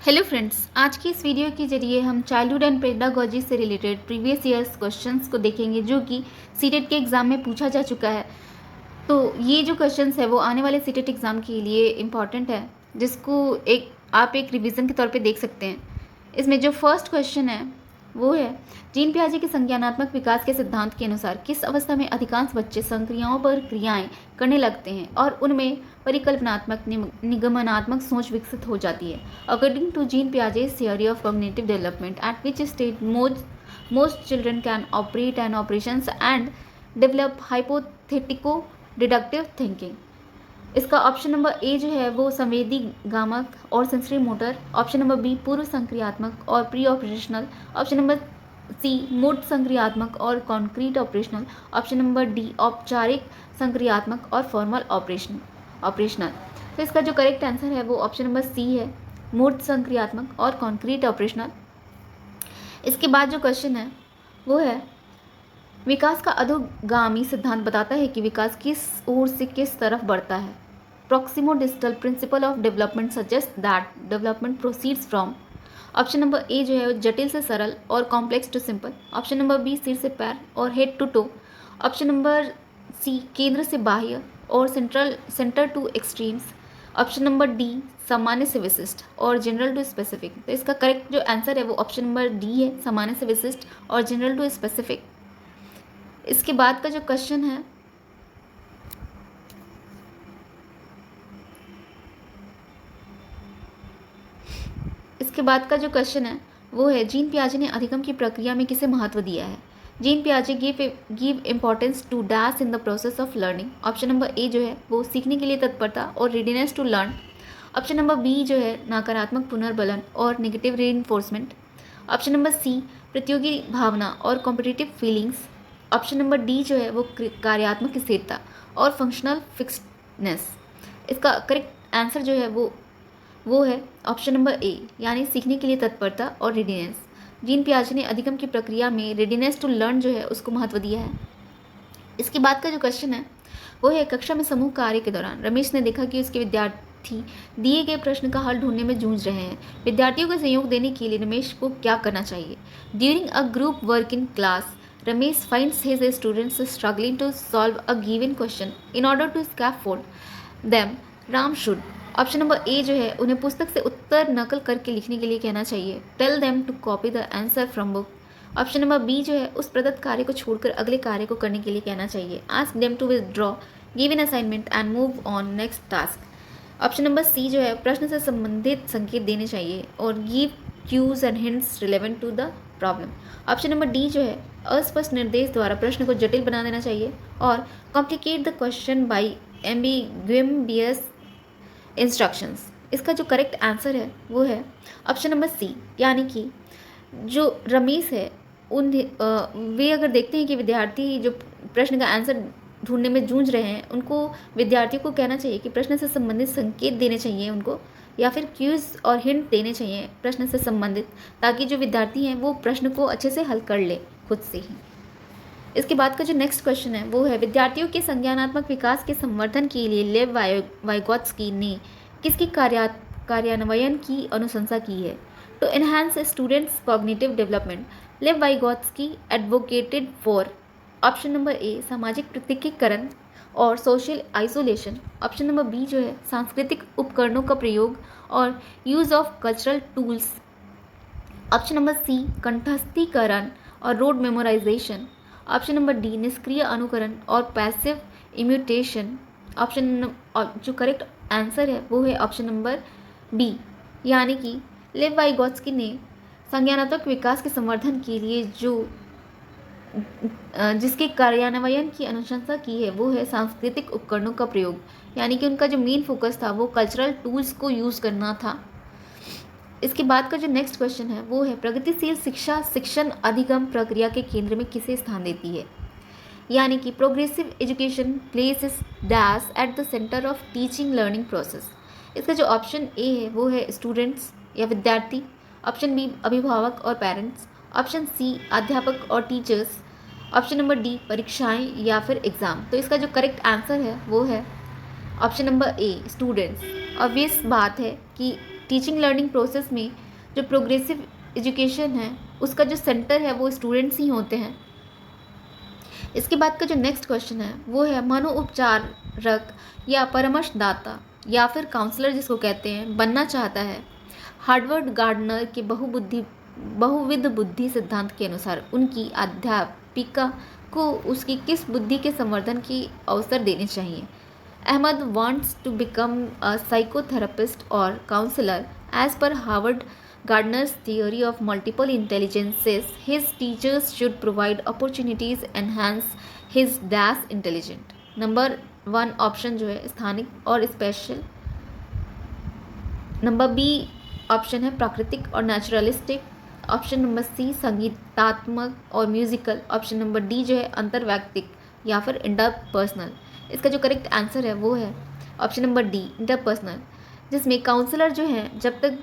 Hello friends, आज की इस वीडियो के जरिए हम चाइल्डहुड एंड पेडागोजी से रिलेटेड प्रीवियस ईयर्स क्वेश्चंस को देखेंगे जो कि सीटेट के एग्ज़ाम में पूछा जा चुका है। तो ये जो क्वेश्चंस है वो आने वाले सीटेट एग्ज़ाम के लिए इम्पॉर्टेंट है, जिसको आप एक रिवीजन के तौर पे देख सकते हैं। इसमें जो फर्स्ट क्वेश्चन है वो है, जीन पियाजे के संज्ञानात्मक विकास के सिद्धांत के अनुसार किस अवस्था में अधिकांश बच्चे संक्रियाओं पर क्रियाएं करने लगते हैं और उनमें परिकल्पनात्मक निगमनात्मक सोच विकसित हो जाती है। According to Jean Piaget's theory of cognitive development, at which stage most children can operate and operations and develop hypothetico deductive thinking. इसका ऑप्शन नंबर ए जो है वो संवेदी गामक और sensory motor, option number B पूर्व संक्रियात्मक और pre operational, option number C मूर्त संक्रियात्मक और concrete operational, option number D औपचारिक संक्रियात्मक और फॉर्मल ऑपरेशनल। तो इसका जो करेक्ट आंसर है वो ऑप्शन नंबर सी है, मूर्त संक्रियात्मक और कॉन्क्रीट ऑपरेशनल। इसके बाद जो क्वेश्चन है वो है, विकास का अधोगामी सिद्धांत बताता है कि विकास किस ओर से किस तरफ बढ़ता है। Proximo-distal principle of development suggests that development proceeds from, option number A जो है जटिल से सरल और complex to simple, option number B सिर से पैर और head to toe, option number C केंद्र से बाह्य और centre to extremes, option number D सामान्य से विशिष्ट और जनरल टू स्पेसिफिक। तो इसका करेक्ट जो आंसर है वो ऑप्शन नंबर डी है, सामान्य से विशिष्ट और जनरल टू स्पेसिफिक। इसके बाद का जो क्वेश्चन है वो है, जीन पियाजे ने अधिगम की प्रक्रिया में किसे महत्व दिया है। जीन पियाजे give importance to dash in the process of learning. Option number A जो है वो सीखने के लिए तत्परता और readiness to learn, option number B जो है नकारात्मक पुनर्बलन और negative reinforcement, option number C प्रतियोगी भावना और competitive feelings, option number D जो है वो कार्यात्मक स्थिरता और फंक्शनल फिक्सडनेस। इसका करेक्ट आंसर जो है वो है ऑप्शन नंबर ए, यानी सीखने के लिए तत्परता और रेडीनेस। जीन पियाजे ने अधिगम की प्रक्रिया में रेडीनेस टू लर्न जो है उसको महत्व दिया है। इसके बाद का जो क्वेश्चन है वो है, कक्षा में समूह कार्य के दौरान रमेश ने देखा कि उसके विद्यार्थी दिए गए प्रश्न का हल ढूंढने में जूझ रहे हैं। विद्यार्थियों को सहयोग देने के लिए रमेश को क्या करना चाहिए। During a group work in class, Ramesh finds his students struggling to solve a given question. In order to scaffold them, Ram should, option number A जो है उन्हें पुस्तक से उत्तर नकल करके लिखने के लिए कहना चाहिए। Tell them to copy the answer from book, option number B जो है उस प्रदत्त कार्य को छोड़कर अगले कार्य को करने के लिए कहना चाहिए। Ask them to withdraw given assignment and move on next task, option number C जो है प्रश्न से संबंधित संकेत देने चाहिए और give cues and hints relevant to the problem, option number D जो है अस्पष्ट निर्देश द्वारा प्रश्न को जटिल बना देना चाहिए और complicate the question by ambiguous instructions. इसका जो करेक्ट आंसर है वो है ऑप्शन नंबर सी, यानी कि जो रमेश है वे अगर देखते हैं कि विद्यार्थी जो प्रश्न का आंसर ढूंढने में जूझ रहे हैं, उनको विद्यार्थियों को कहना चाहिए कि प्रश्न से संबंधित संकेत देने चाहिए उनको, या फिर क्यूज और हिंट देने चाहिए प्रश्न से संबंधित, ताकि जो विद्यार्थी हैं वो प्रश्न को अच्छे से हल कर ले खुद से ही। इसके बाद का जो नेक्स्ट क्वेश्चन है वो है, विद्यार्थियों के संज्ञानात्मक विकास के संवर्धन के लिए लेव वाइगोत्स्की ने किसकी कार्यान्वयन की अनुशंसा की है। To enhance students cognitive development, Lev Vygotsky advocated for, option number A सामाजिक पृथक्कीकरण और social isolation, option number B जो है सांस्कृतिक उपकरणों का प्रयोग और use of cultural tools, option number C कंठस्थीकरण और rote memorization, option number D निष्क्रिय अनुकरण और पैसिव इम्यूटेशन, जो करेक्ट आंसर है वो है ऑप्शन नंबर बी, यानी कि लेव वाइगोत्स्की ने संज्ञानात्मक विकास के संवर्धन के लिए जिसके कार्यान्वयन की अनुशंसा की है वो है सांस्कृतिक उपकरणों का प्रयोग, यानी कि उनका जो मेन फोकस था वो कल्चरल टूल्स को यूज़ करना था। इसके बाद का जो नेक्स्ट क्वेश्चन है वो है, प्रगतिशील शिक्षा शिक्षण अधिगम प्रक्रिया के केंद्र में किसे स्थान देती है, यानी कि progressive education places dash at the centre of teaching learning process. इसका जो ऑप्शन ए है वो है स्टूडेंट्स या विद्यार्थी, ऑप्शन बी अभिभावक और पेरेंट्स, ऑप्शन सी अध्यापक और टीचर्स, ऑप्शन नंबर डी परीक्षाएं या फिर एग्ज़ाम। तो इसका जो करेक्ट आंसर है वो है ऑप्शन नंबर ए स्टूडेंट्स। ऑब्वियस बात है कि टीचिंग लर्निंग प्रोसेस में जो प्रोग्रेसिव एजुकेशन है उसका जो सेंटर है वो स्टूडेंट्स ही होते हैं। इसके बाद का जो नेक्स्ट क्वेश्चन है वो है मनोउपचारक या परामर्शदाता या फिर काउंसलर जिसको कहते हैं बनना चाहता है। हार्वर्ड गार्डनर के बहुविध बुद्धि सिद्धांत के अनुसार उनकी अध्यापिका को उसकी किस बुद्धि के संवर्धन की अवसर देने चाहिए। Ahmed wants to become a psychotherapist or counselor. As per Howard Gardner's theory of multiple intelligences, his teachers should provide opportunities enhance his dash intelligent. Number 1 option जो है स्थानिक और स्पेशल। नंबर बी ऑप्शन है प्राकृतिक और नेचुरलिस्टिक। ऑप्शन नंबर सी संगीतात्मक और musical. Option number D जो है अंतर्वैयक्तिक या फिर इंटरपर्सनल। इसका जो करेक्ट आंसर है वो है ऑप्शन नंबर डी इंटरपर्सनल, जिसमें काउंसलर जो है जब तक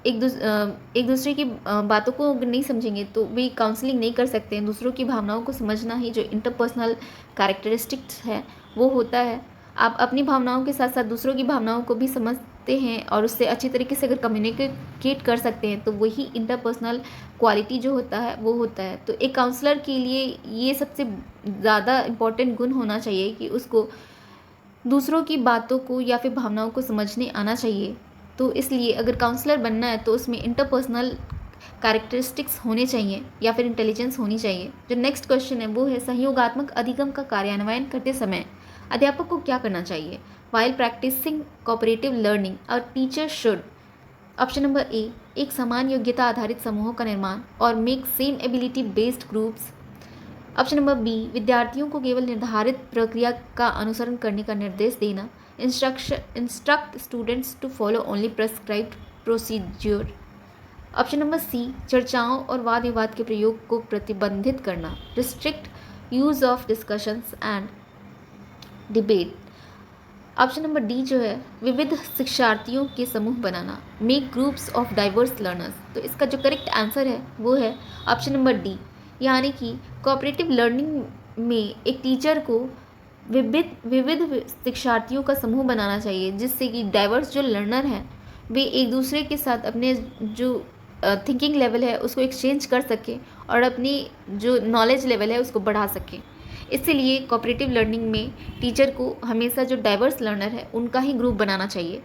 एक दूसरे की बातों को नहीं समझेंगे तो वे काउंसलिंग नहीं कर सकते हैं। दूसरों की भावनाओं को समझना ही जो इंटरपर्सनल कैरेक्टरिस्टिक्स है वो होता है। आप अपनी भावनाओं के साथ साथ दूसरों की भावनाओं को भी समझते हैं और उससे अच्छी तरीके से अगर कम्युनिकेट कर सकते हैं तो वही इंटरपर्सनल क्वालिटी जो होता है वो होता है। तो एक काउंसलर के लिए ये सबसे ज़्यादा इम्पॉर्टेंट गुण होना चाहिए कि उसको दूसरों की बातों को या फिर भावनाओं को समझने आना चाहिए। तो इसलिए अगर काउंसलर बनना है तो उसमें इंटरपर्सनल कैरेक्टरिस्टिक्स होने चाहिए या फिर इंटेलिजेंस होनी चाहिए। जो नेक्स्ट क्वेश्चन है वो है सहयोगात्मक अधिगम का कार्यान्वयन करते समय अध्यापक को क्या करना चाहिए। While practising cooperative learning a teacher should. Option number A एक समान योग्यता आधारित समूहों का निर्माण और make same ability based groups. Option number B विद्यार्थियों को केवल निर्धारित प्रक्रिया का अनुसरण करने का निर्देश देना। Instruct students to follow only prescribed procedure. Option number C चर्चाओं और वाद विवाद के प्रयोग को प्रतिबंधित करना। Restrict use of discussions and debate. Option number D जो है विविध शिक्षार्थियों के समूह बनाना। Make groups of diverse learners. तो इसका जो करेक्ट आंसर है वो है ऑप्शन नंबर डी, यानी कि कोऑपरेटिव लर्निंग में एक टीचर को विविध शिक्षार्थियों का समूह बनाना चाहिए जिससे कि डाइवर्स जो लर्नर हैं वे एक दूसरे के साथ अपने जो थिंकिंग लेवल है उसको एक्सचेंज कर सकें और अपनी जो नॉलेज लेवल है उसको बढ़ा सकें। इसलिए कोऑपरेटिव लर्निंग में टीचर को हमेशा जो डाइवर्स लर्नर है उनका ही ग्रुप बनाना चाहिए।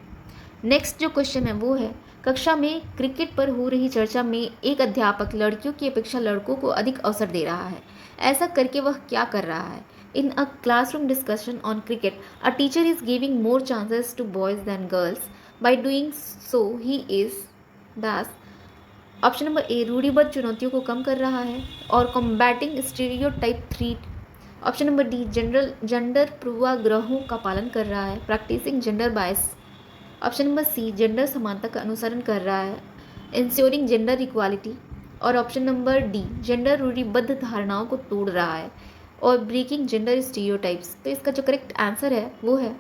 नेक्स्ट जो क्वेश्चन है वो है कक्षा में क्रिकेट पर हो रही चर्चा में एक अध्यापक लड़कियों की अपेक्षा लड़कों को अधिक अवसर दे रहा है। ऐसा करके वह क्या कर रहा है। In a classroom discussion on cricket a teacher is giving more chances to boys than girls. By doing so he is dash. Option number A रूढ़िबद्ध चुनौतियों को कम कर रहा है और combating stereotype threat. Option number D gender पूर्वाग्रहों का पालन कर रहा है, practising gender bias. Option number C gender समानता का अनुसरण कर रहा है, इंश्योरिंग जेंडर इक्वालिटी। और ऑप्शन नंबर डी जेंडर रूढ़िबद्ध धारणाओं को तोड़ रहा है और ब्रेकिंग जेंडर स्टीरियोटाइप्स। तो इसका जो करेक्ट आंसर है वो है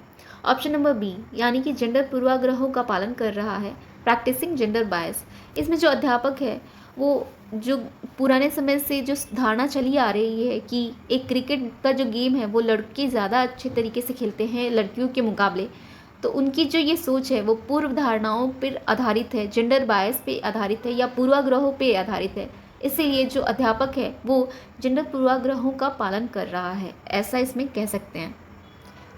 ऑप्शन नंबर बी, यानी कि जेंडर पूर्वाग्रहों का पालन कर रहा है, प्रैक्टिसिंग जेंडर बायस। इसमें जो अध्यापक है वो जो पुराने समय से जो धारणा चली आ रही है कि एक क्रिकेट का जो गेम है वो लड़के ज़्यादा अच्छे तरीके से खेलते हैं लड़कियों के मुकाबले, तो उनकी जो ये सोच है वो पूर्व धारणाओं पर आधारित है, जेंडर बायस पे आधारित है या पूर्वाग्रहों पे आधारित है। इसीलिए जो अध्यापक है वो जेंडर पूर्वाग्रहों का पालन कर रहा है, ऐसा इसमें कह सकते हैं।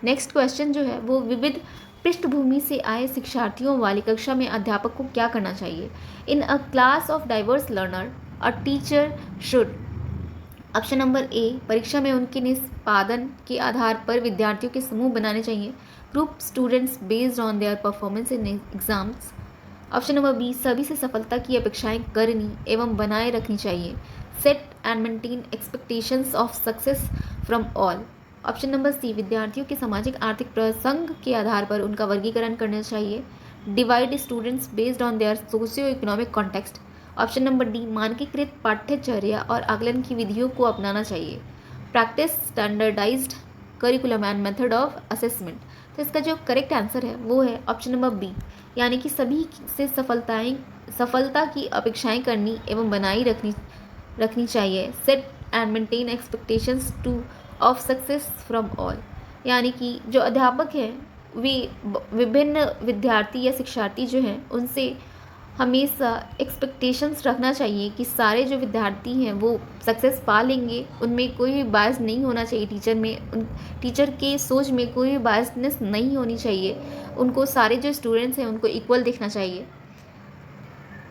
नेक्स्ट क्वेश्चन जो है वो विविध पृष्ठभूमि से आए शिक्षार्थियों वाली कक्षा में अध्यापक को क्या करना चाहिए। In a class of diverse learner a teacher should. Option number A परीक्षा में उनके निष्पादन के आधार पर विद्यार्थियों के समूह बनाने चाहिए, group students based on their performance in exams. Option number B सभी से सफलता की अपेक्षाएं करनी एवं बनाए रखनी चाहिए, set and maintain expectations of success from all. Option number C विद्यार्थियों के सामाजिक आर्थिक प्रसंग के आधार पर उनका वर्गीकरण करना चाहिए, divide students based on their socio economic context. Option number D मानकीकृत पाठ्यचर्या और आकलन की विधियों को अपनाना चाहिए, practice standardised curriculum and method of assessment. तो इसका जो करेक्ट आंसर है वो है ऑप्शन नंबर बी, यानी कि सभी से सफलता की अपेक्षाएं करनी एवं बनाई रखनी चाहिए, set and maintain expectations two of success from all. यानी कि जो अध्यापक है विभिन्न विद्यार्थी या शिक्षार्थी जो हैं उनसे हमेशा एक्सपेक्टेशंस रखना चाहिए कि सारे जो विद्यार्थी हैं वो सक्सेस पा लेंगे, उनमें कोई भी बायस नहीं होना चाहिए, टीचर के सोच में कोई भी बायसनेस नहीं होनी चाहिए, उनको सारे जो स्टूडेंट्स हैं उनको इक्वल देखना चाहिए।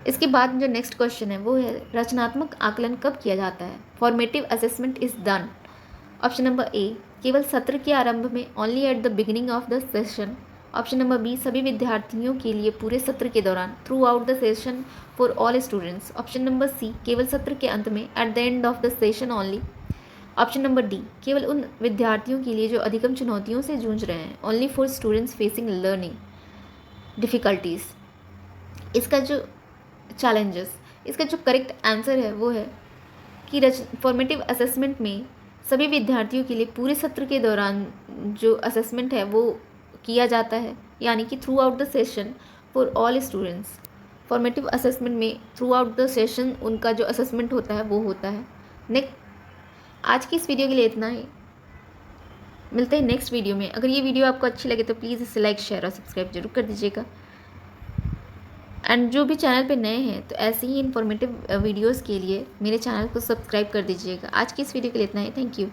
इसके बाद जो नेक्स्ट क्वेश्चन है वो है रचनात्मक आकलन कब किया जाता है? Formative assessment is done. Option number A, केवल सत्र के आरंभ में, only at the beginning of the session. Option number B, सभी विद्यार्थियों के लिए पूरे सत्र के दौरान, throughout the session for all students. Option number C, केवल सत्र के अंत में, at the end of the session only. Option number D, केवल उन विद्यार्थियों के लिए जो अधिकतम चुनौतियों से जूझ रहे हैं, only for students facing learning difficulties. इसका जो चैलेंजेस, इसका जो करेक्ट आंसर है वो है कि फॉर्मेटिव असेसमेंट में सभी विद्यार्थियों के लिए पूरे सत्र के दौरान जो असेसमेंट है वो किया जाता है, यानी कि through out the session for all students. Formative assessment में थ्रू आउट द सेशन उनका जो असेसमेंट होता है वो होता है। आज की इस वीडियो के लिए इतना ही, मिलते हैं नेक्स्ट वीडियो में। अगर ये वीडियो आपको अच्छी लगे तो प्लीज़ इसे लाइक, शेयर और सब्सक्राइब जरूर कर दीजिएगा। एंड जो भी चैनल पे नए हैं तो ऐसे ही इन्फॉर्मेटिव वीडियोस के लिए मेरे चैनल को सब्सक्राइब कर दीजिएगा। आज की इस वीडियो के लिए इतना ही, थैंक यू।